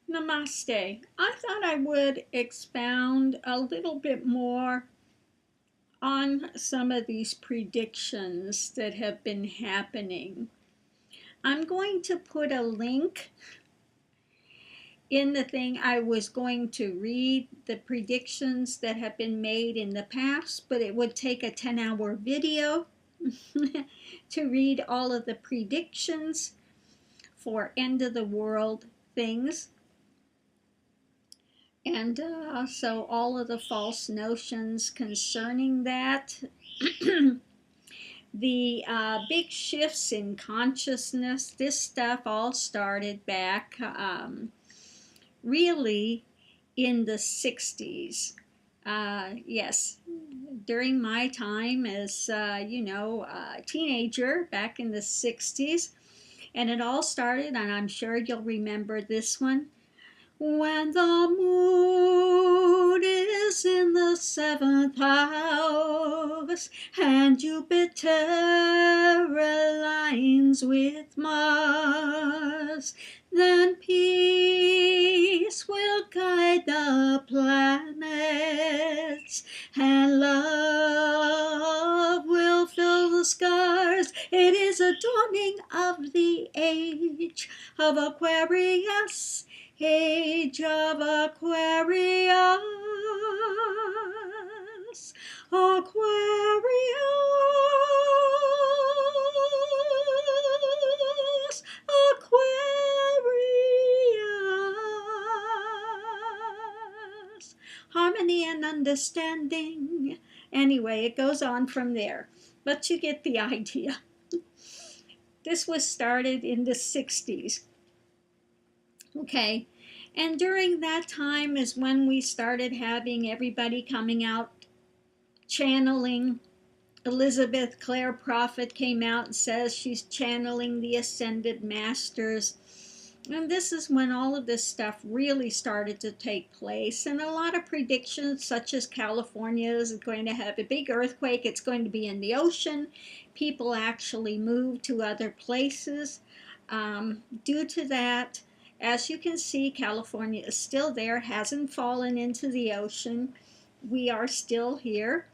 Namaste. I thought I would expound a little bit more on some of these predictions that have been happening. I'm going to put a link in the thing. I was going to read the predictions that have been made in the past, but it would take a 10-hour video to read all of the predictions for end of the world things. And so all of the false notions concerning that, the big shifts in consciousness, this stuff all started back really in the 60s. Yes, during my time as, a teenager back in the 60s. And it all started, and I'm sure you'll remember this one. When the moon is in the 7th house and Jupiter aligns with Mars, then peace will guide the planets and love will fill the stars. It is a dawning of the age of Aquarius. Age of Aquarius, Aquarius, Aquarius. Harmony and understanding. Anyway, it goes on from there, but you get the idea. This was started in the 60s. Okay, and during that time is when we started having everybody coming out channeling. Elizabeth Clare Prophet came out and says she's channeling the Ascended Masters. And this is when all of this stuff really started to take place. And a lot of predictions, such as California is going to have a big earthquake, it's going to be in the ocean. People actually move to other places due to that. As you can see, California is still there, hasn't fallen into the ocean. We are still here.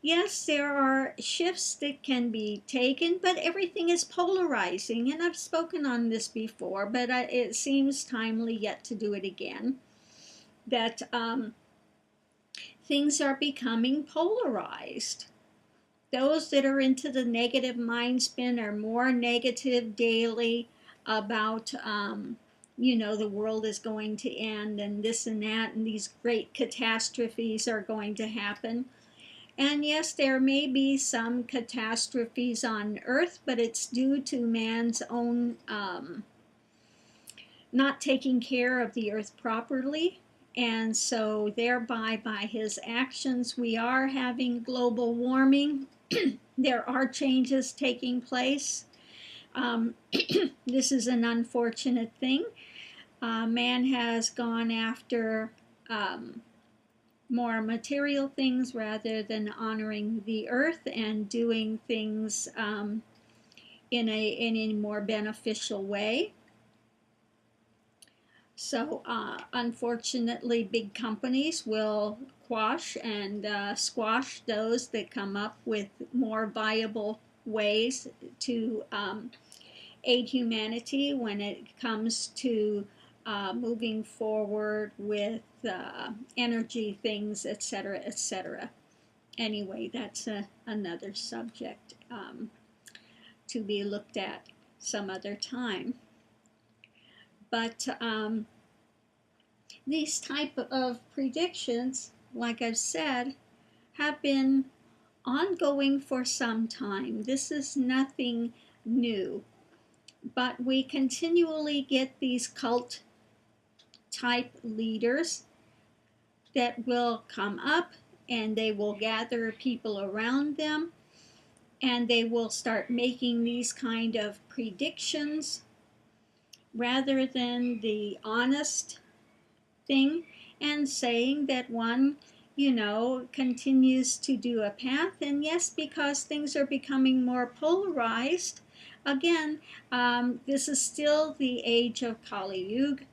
Yes, there are shifts that can be taken, but everything is polarizing. And I've spoken on this before, but it seems timely yet to do it again. That things are becoming polarized. Those that are into the negative mind spin are more negative daily about the world is going to end and this and that, and these great catastrophes are going to happen. And yes, there may be some catastrophes on Earth, but it's due to man's own not taking care of the Earth properly. And so thereby, by his actions, we are having global warming. There are changes taking place. This is an unfortunate thing. Man has gone after more material things rather than honoring the earth and doing things in a more beneficial way. So unfortunately, big companies will quash and squash those that come up with more viable ways to aid humanity when it comes to moving forward with energy things, etc., etc. Anyway, that's another subject to be looked at some other time. But these type of predictions, like I've said, have been ongoing for some time. This is nothing new. But we continually get these cult type leaders that will come up and they will gather people around them and they will start making these kind of predictions rather than the honest thing and saying that one continues to do a path. And yes, because things are becoming more polarized, again, this is still the age of Kali Yuga.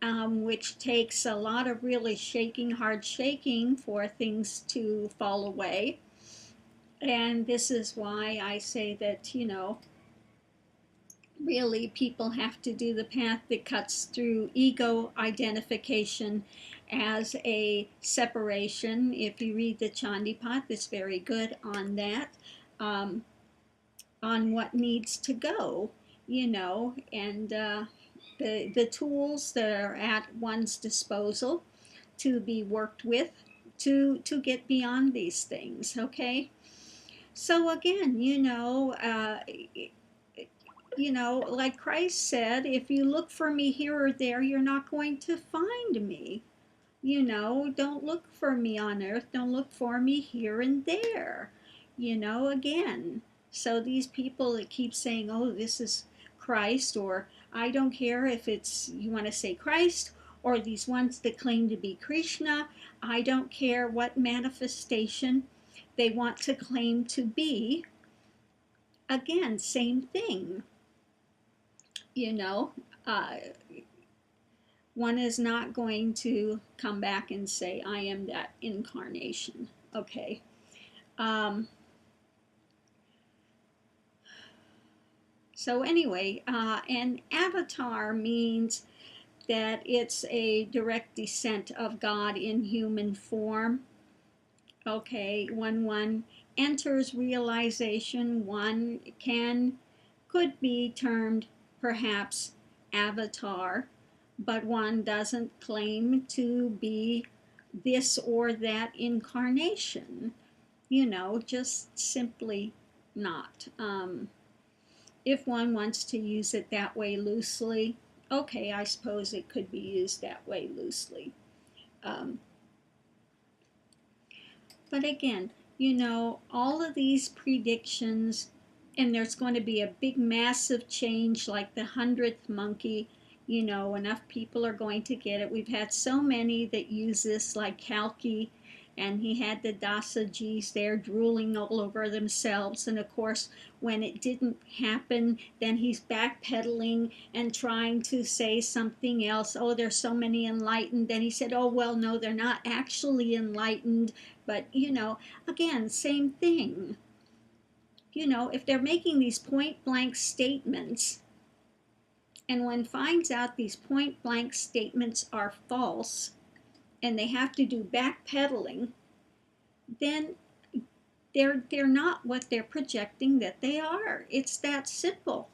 which takes a lot of really shaking, hard shaking for things to fall away. And this is why I say that, really people have to do the path that cuts through ego identification as a separation. If you read the Chandipat, it's very good on that, um, on what needs to go, and the tools that are at one's disposal to be worked with to get beyond these things. Okay, so again, like Christ said, if you look for me here or there, you're not going to find me. Don't look for me on earth, don't look for me here and there. Again. So these people that keep saying, oh, this is Christ, or I don't care if it's, you want to say Christ, or these ones that claim to be Krishna, I don't care what manifestation they want to claim to be. Again, same thing. you know, uh, one is not going to come back and say, I am that incarnation. Okay. Um, so, anyway, an avatar means that it's a direct descent of God in human form. Okay, when one enters realization, one could be termed perhaps avatar, but one doesn't claim to be this or that incarnation, just simply not. If one wants to use it that way loosely, okay, I suppose it could be used that way loosely. Um, But again, all of these predictions, and there's going to be a big, massive change like the 100th monkey. Enough people are going to get it. We've had so many that use this, like Kalki, and he had the Dasajis there drooling all over themselves. And of course, when it didn't happen, then he's backpedaling and trying to say something else. Oh, there's so many enlightened. Then he said, oh, well, no, they're not actually enlightened. But, again, same thing. If they're making these point blank statements, and one finds out these point blank statements are false, and they have to do backpedaling, then they're not what they're projecting that they are. It's that simple.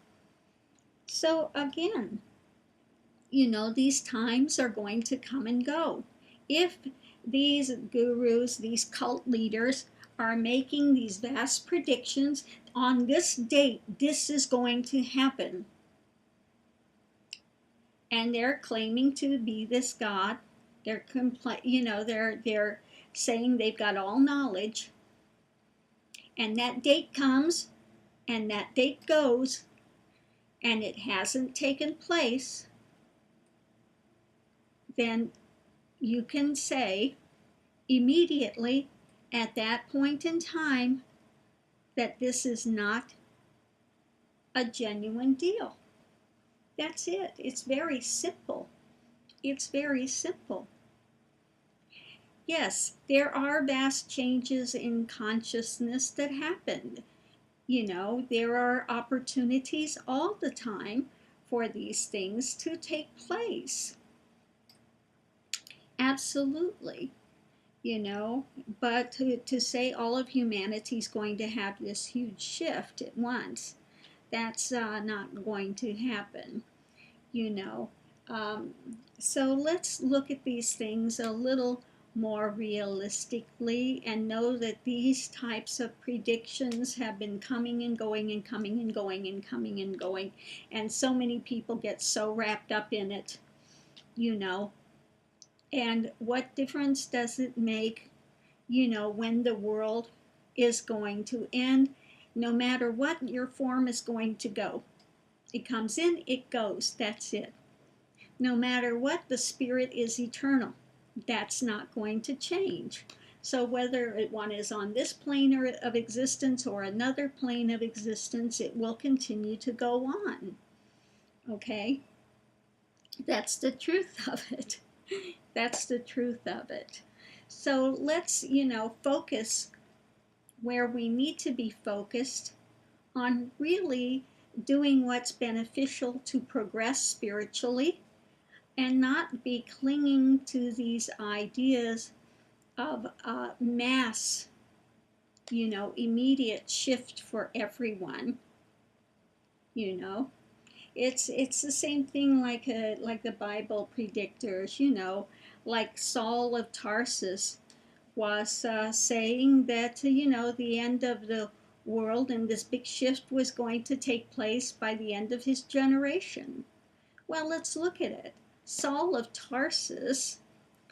So again, these times are going to come and go. If these gurus, these cult leaders, are making these vast predictions on this date, this is going to happen, and they're claiming to be this God, they're saying they've got all knowledge, and that date comes and that date goes, and it hasn't taken place, then you can say immediately at that point in time that this is not a genuine deal. That's it. It's very simple. It's very simple. Yes, there are vast changes in consciousness that happened. There are opportunities all the time for these things to take place. Absolutely. But to say all of humanity is going to have this huge shift at once, that's not going to happen. you know. Um, so let's look at these things a little more realistically and know that these types of predictions have been coming and going and coming and going and coming and going. And so many people get so wrapped up in it, you know. And what difference does it make, when the world is going to end? No matter what, your form is going to go. It comes in, it goes, that's it. No matter what, the spirit is eternal. That's not going to change. So whether one is on this plane of existence or another plane of existence, it will continue to go on. Okay? That's the truth of it. That's the truth of it. So let's, focus where we need to be focused on really doing what's beneficial to progress spiritually and not be clinging to these ideas of mass, immediate shift for everyone. you know it's the same thing like the Bible predictors, like Saul of Tarsus was saying that the end of the world and this big shift was going to take place by the end of his generation. Well, let's look at it. Saul of Tarsus,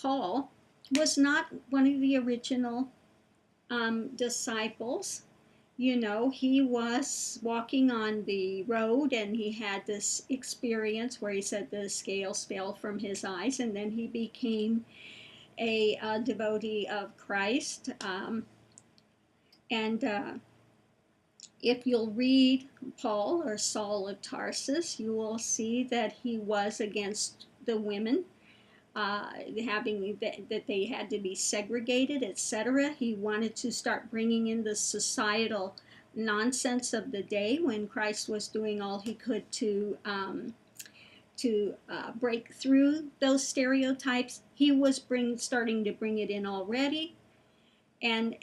Paul, was not one of the original disciples. He was walking on the road and he had this experience where he said the scales fell from his eyes, and then he became a devotee of Christ. And if you'll read Paul or Saul of Tarsus, you will see that he was against the women, having that they had to be segregated, etc. He wanted to start bringing in the societal nonsense of the day when Christ was doing all he could to break through those stereotypes. He was starting to bring it in already. And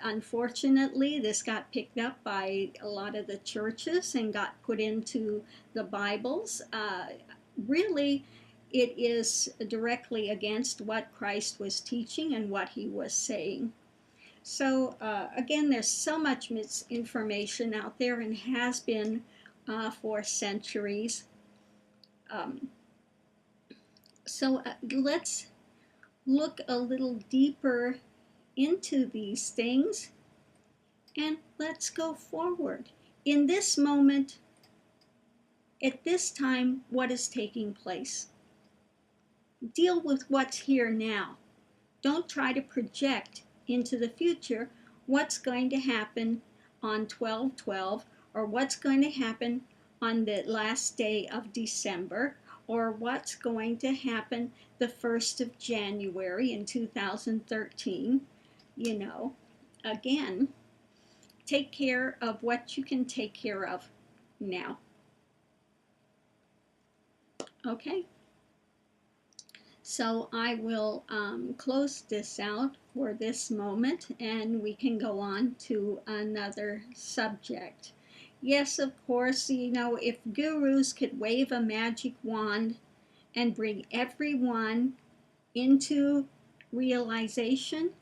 unfortunately, this got picked up by a lot of the churches and got put into the Bibles. Really, it is directly against what Christ was teaching and what he was saying. So again, there's so much misinformation out there and has been for centuries. So let's look a little deeper into these things and let's go forward. In this moment, at this time, what is taking place? Deal with what's here now. Don't try to project into the future what's going to happen on 12/12 or what's going to happen on the last day of December or what's going to happen the 1st of January in 2013. Again, take care of what you can take care of now. Okay? So I will close this out for this moment and we can go on to another subject. Yes, of course, if gurus could wave a magic wand and bring everyone into realization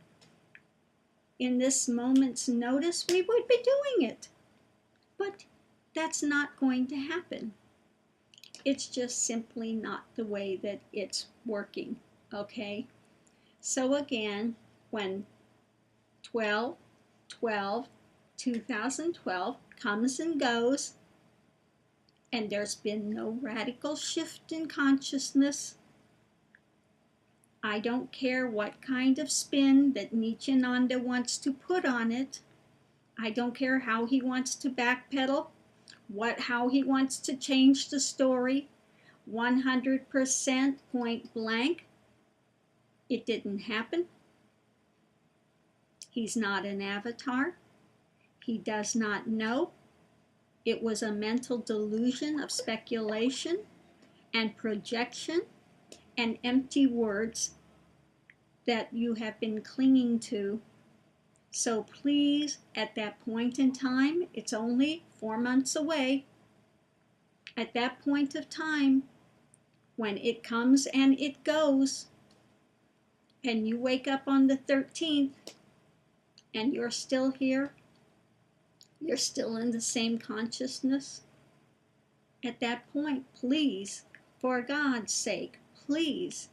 in this moment's notice, we would be doing it. But that's not going to happen. It's just simply not the way that it's working, okay? So again, when 12/12/2012 comes and goes, and there's been no radical shift in consciousness, I don't care what kind of spin that Nityananda wants to put on it. I don't care how he wants to backpedal, how he wants to change the story. 100% point blank, it didn't happen. He's not an avatar. He does not know. It was a mental delusion of speculation and projection and empty words that you have been clinging to. So please, at that point in time, it's only 4 months away. At that point of time, when it comes and it goes, and you wake up on the 13th, and you're still here, you're still in the same consciousness, at that point, please, for God's sake, please,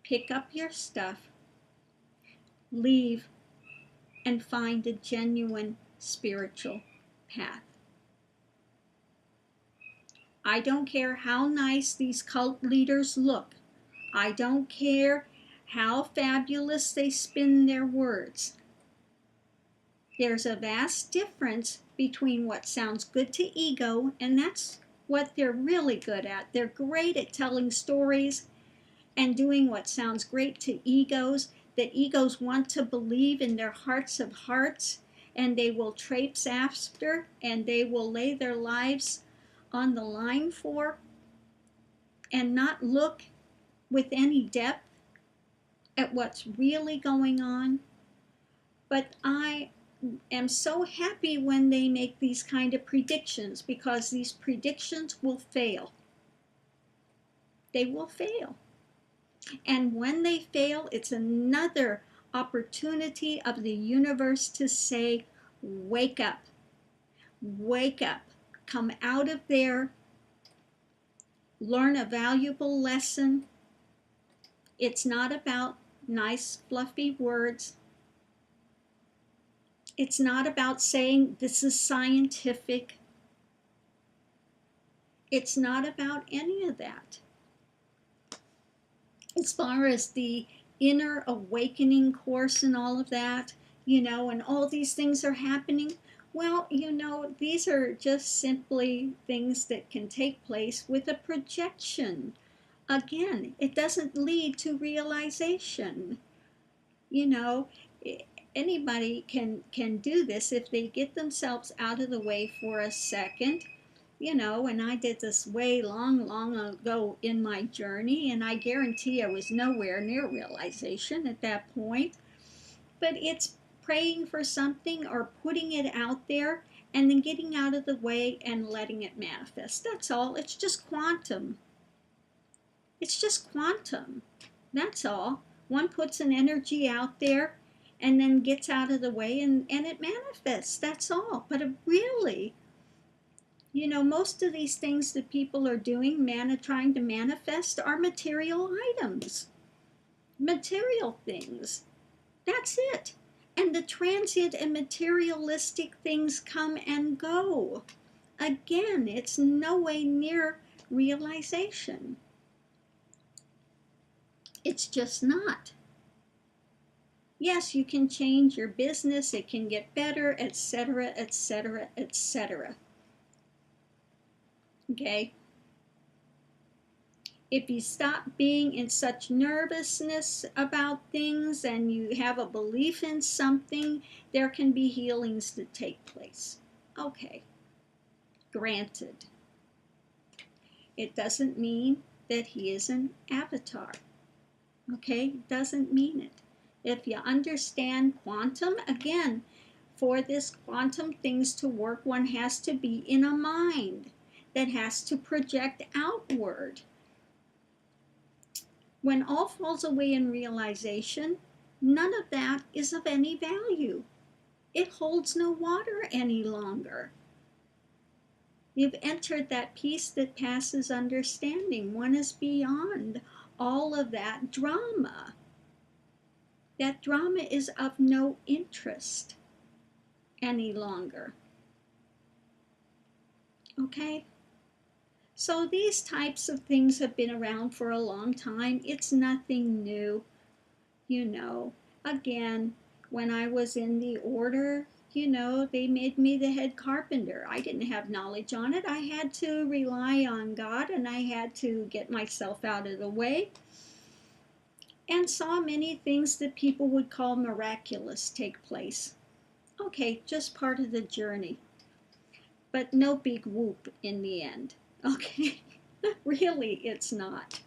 pick up your stuff, leave, and find a genuine spiritual path. I don't care how nice these cult leaders look. I don't care how fabulous they spin their words. There's a vast difference between what sounds good to ego, and that's what they're really good at. They're great at telling stories and doing what sounds great to egos, that egos want to believe in their hearts of hearts, and they will traipse after, and they will lay their lives on the line for, and not look with any depth at what's really going on. But I am so happy when they make these kind of predictions, because these predictions will fail. They will fail. And when they fail, it's another opportunity of the universe to say, wake up, wake up, come out of there, learn a valuable lesson. It's not about nice, fluffy words. It's not about saying this is scientific. It's not about any of that. As far as the inner awakening course and all of that, and all these things are happening, well, these are just simply things that can take place with a projection. Again, it doesn't lead to realization. Anybody can do this if they get themselves out of the way for a second. And I did this way long ago in my journey, and I guarantee I was nowhere near realization at that point. But it's praying for something or putting it out there and then getting out of the way and letting it manifest. That's all. It's just quantum. It's just quantum. That's all. One puts an energy out there and then gets out of the way, and it manifests. That's all. But really, most of these things that people are doing, trying to manifest, are material items, material things. That's it. And the transient and materialistic things come and go. Again, it's no way near realization. It's just not. Yes, you can change your business, it can get better, etc., etc., etc. Okay? If you stop being in such nervousness about things and you have a belief in something, there can be healings that take place. Okay, granted. It doesn't mean that he is an avatar. Okay, it doesn't mean it. If you understand quantum, again, for this quantum things to work, one has to be in a mind that has to project outward. When all falls away in realization, none of that is of any value. It holds no water any longer. You've entered that peace that passes understanding. One is beyond all of that drama. That drama is of no interest any longer. Okay? So these types of things have been around for a long time. It's nothing new. Again, when I was in the order, they made me the head carpenter. I didn't have knowledge on it. I had to rely on God, and I had to get myself out of the way, and saw many things that people would call miraculous take place. Okay, just part of the journey, but no big whoop in the end. Okay, really, it's not.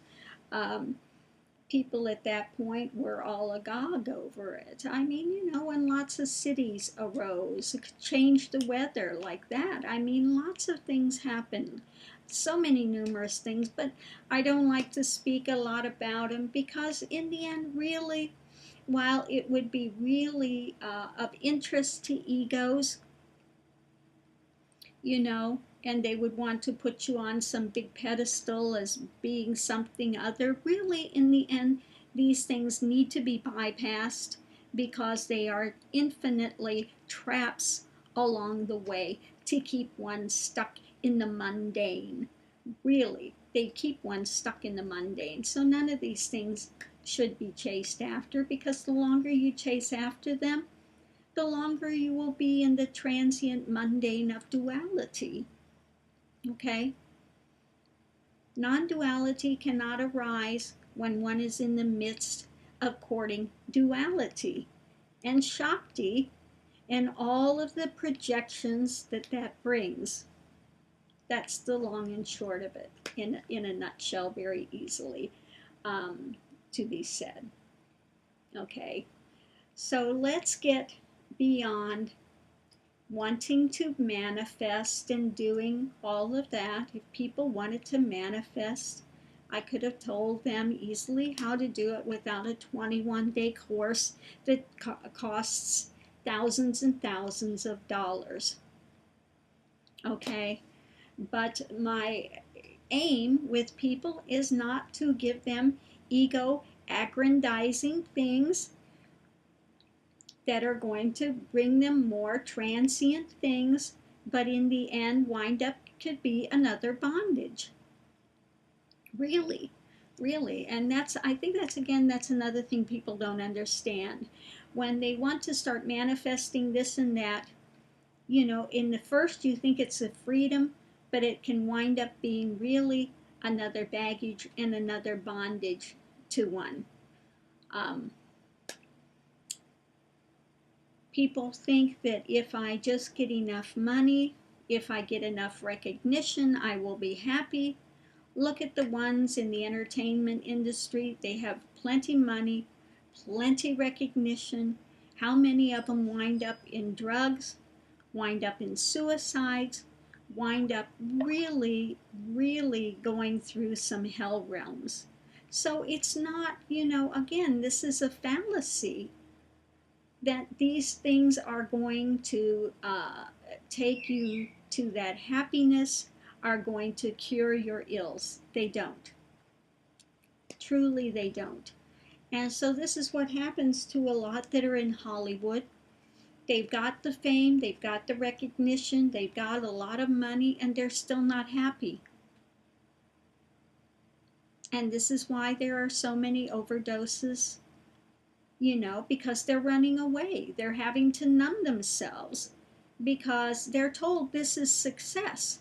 People at that point were all agog over it. I mean, when lots of cities arose, changed the weather like that. I mean, lots of things happened. So many numerous things, but I don't like to speak a lot about them, because in the end, really, while it would be really of interest to egos, and they would want to put you on some big pedestal as being something other, really, in the end, these things need to be bypassed, because they are infinitely traps along the way to keep one stuck in the mundane. Really, they keep one stuck in the mundane. So none of these things should be chased after, because the longer you chase after them, the longer you will be in the transient mundane of duality. Okay? Non-duality cannot arise when one is in the midst of courting duality and Shakti and all of the projections that that brings. That's the long and short of it, in a nutshell, very easily to be said. Okay, so let's get beyond wanting to manifest and doing all of that. If people wanted to manifest, I could have told them easily how to do it without a 21-day course that costs thousands and thousands of dollars. Okay, but my aim with people is not to give them ego aggrandizing things that are going to bring them more transient things, but in the end wind up could be another bondage. Really, really. And I think that's another thing people don't understand. When they want to start manifesting this and that, in the first you think it's a freedom, but it can wind up being really another baggage and another bondage to one. People think that if I just get enough money, if I get enough recognition, I will be happy. Look at the ones in the entertainment industry. They have plenty money, plenty recognition. How many of them wind up in drugs, wind up in suicides, wind up really, really going through some hell realms? So it's not, again, this is a fallacy that these things are going to take you to that happiness, are going to cure your ills. They don't. Truly, they don't. And so this is what happens to a lot that are in Hollywood. They've got the fame, they've got the recognition, they've got a lot of money, and they're still not happy. And this is why there are so many overdoses, because they're running away. They're having to numb themselves because they're told this is success.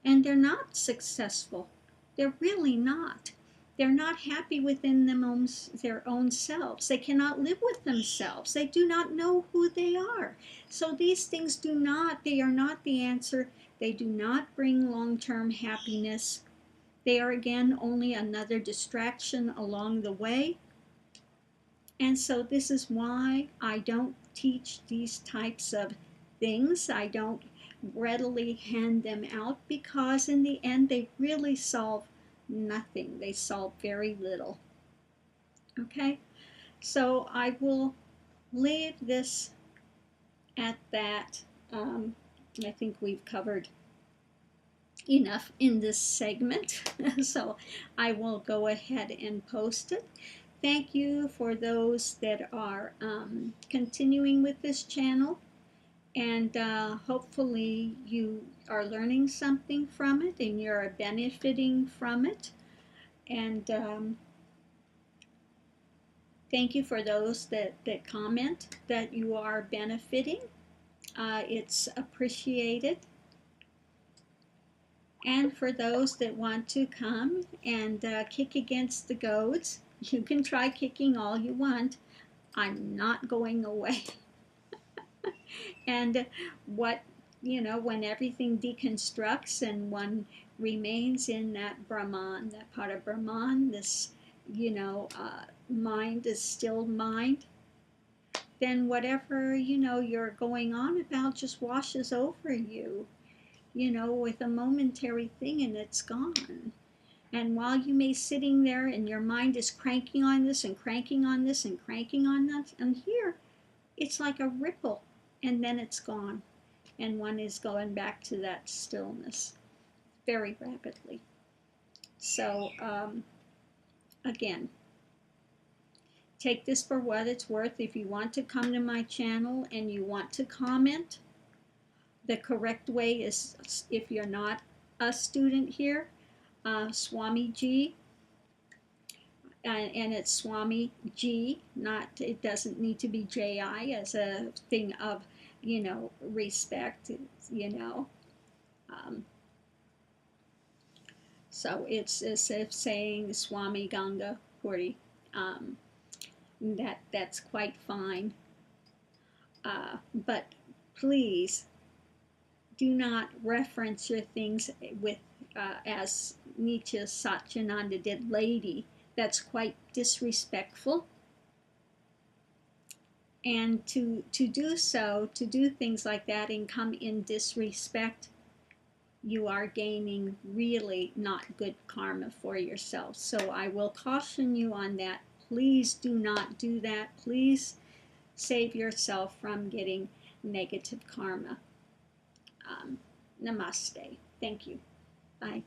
And they're not successful. They're really not. They're not happy within their own selves. They cannot live with themselves. They do not know who they are. So these things they are not the answer. They do not bring long-term happiness. They are, again, only another distraction along the way. And so this is why I don't teach these types of things. I don't readily hand them out, because in the end they really solve nothing. They solve very little. Okay, so I will leave this at that. I think we've covered enough in this segment, so I will go ahead and post it. Thank you for those that are continuing with this channel, and hopefully you are learning something from it and you're benefiting from it. And thank you for those that comment that you are benefiting. It's appreciated. And for those that want to come and kick against the goads, you can try kicking all you want. I'm not going away. And when everything deconstructs and one remains in that Brahman, that part of Brahman, this, mind, is still mind, then whatever, you're going on about just washes over you, with a momentary thing, and it's gone. And while you may sitting there and your mind is cranking on this and cranking on this and cranking on that, and here, it's like a ripple, and then it's gone. And one is going back to that stillness very rapidly. So, again, take this for what it's worth. If you want to come to my channel and you want to comment, the correct way is, if you're not a student here, Swamiji, and it's Swami G, it doesn't need to be J-I as a thing of, respect, Um, So it's as if saying Swami Ganga Puri. Um, that's quite fine. But please do not reference your things with as Nietzsche Satyananda did, lady. That's quite disrespectful. And to do so, to do things like that and come in disrespect, you are gaining really not good karma for yourself. So I will caution you on that. Please do not do that. Please save yourself from getting negative karma. Namaste. Thank you. Bye.